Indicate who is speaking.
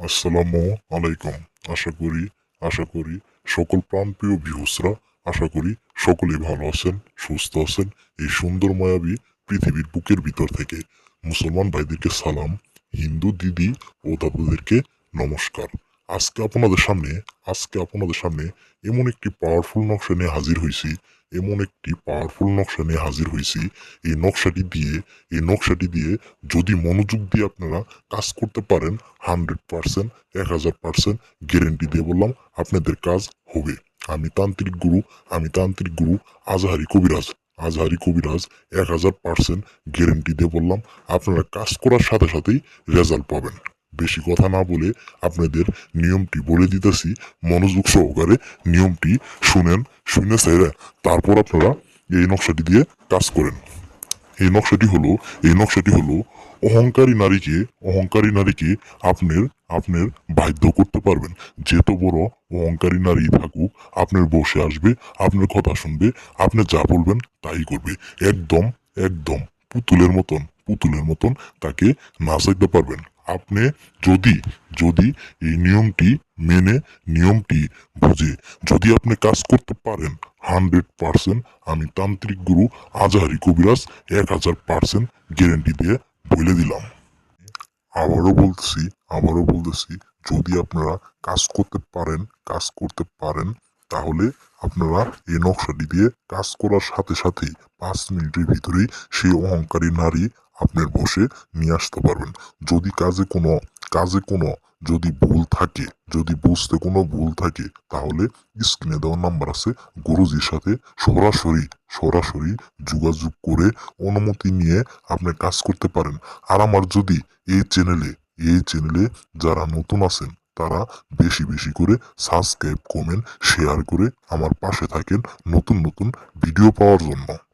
Speaker 1: আসসালামু আলাইকুম। আশা করি সকল প্রাণপ্রিয় ভিউসরা আশা করি সকলেই ভালো আছেন, সুস্থ আছেন। এই সুন্দর মায়াবী পৃথিবীর বুকের ভিতর থেকে মুসলমান ভাইদেরকে সালাম, হিন্দু দিদি ও দাদুদেরকে নমস্কার। আজকে আপনাদের সামনে এমন একটি পাওয়ারফুল নকশা নিয়ে হাজির হয়েছি। এই নকশাটি দিয়ে যদি মনোযোগ দিয়ে আপনারা কাজ করতে পারেন, 100%, 1000% গ্যারেন্টি দিয়ে বললাম আপনাদের কাজ হবে। আমি তান্ত্রিক গুরু আজহারি কবিরাজ 1000% গ্যারেন্টি দিয়ে বললাম আপনারা কাজ করার সাথে সাথেই রেজাল্ট পাবেন। বেশি কথা না বলে আপনাদের নিয়মটি বলে দিতেছি, মনোযোগ সহকারে নিয়মটি শুনে স্যার তারপর আপনারা এই নকশাটি দিয়ে কাজ করেন। এই নকশাটি হলো অহংকারী নারীকে আপনার বাধ্য করতে পারবেন। যত বড় অহংকারী নারী থাকুক আপনার বসে আসবে, আপনার কথা শুনবে, আপনি যা বলবেন তাই করবে। একদম একদম পুতুলের মতন তাকে নাচাইতে পারবেন। আপনি যদি যদি এই নিয়মটি বুঝে যদি আপনি কাজ করতে পারেন, 100%, আমি তান্ত্রিক গুরু আজহারি কবিরাজ 1000% গ্যারেন্টি দিয়ে বলে দিলাম। আবারও বলতেছি, যদি আপনারা কাজ করতে পারেন তাহলে আপনারা এই নকশাটি দিয়ে কাজ করার সাথে সাথেই 5 মিনিটের ভিতরেই সেই অহংকারী নারী আপনার বসে নিয়ে আসতে পারবেন। যদি কাজে কোনো যদি ভুল থাকে, যদি বুঝতে কোনো ভুল থাকে, তাহলে স্ক্রিনে দেওয়া নাম্বার আছে, গুরুজির সাথে সরাসরি যোগাযোগ করে অনুমতি নিয়ে আপনি কাজ করতে পারেন। আর আমার যদি এই চ্যানেলে যারা নতুন আছেন তারা বেশি বেশি করে সাবস্ক্রাইব, কমেন্ট, শেয়ার করে আমার পাশে থাকেন নতুন নতুন ভিডিও পাওয়ার জন্য।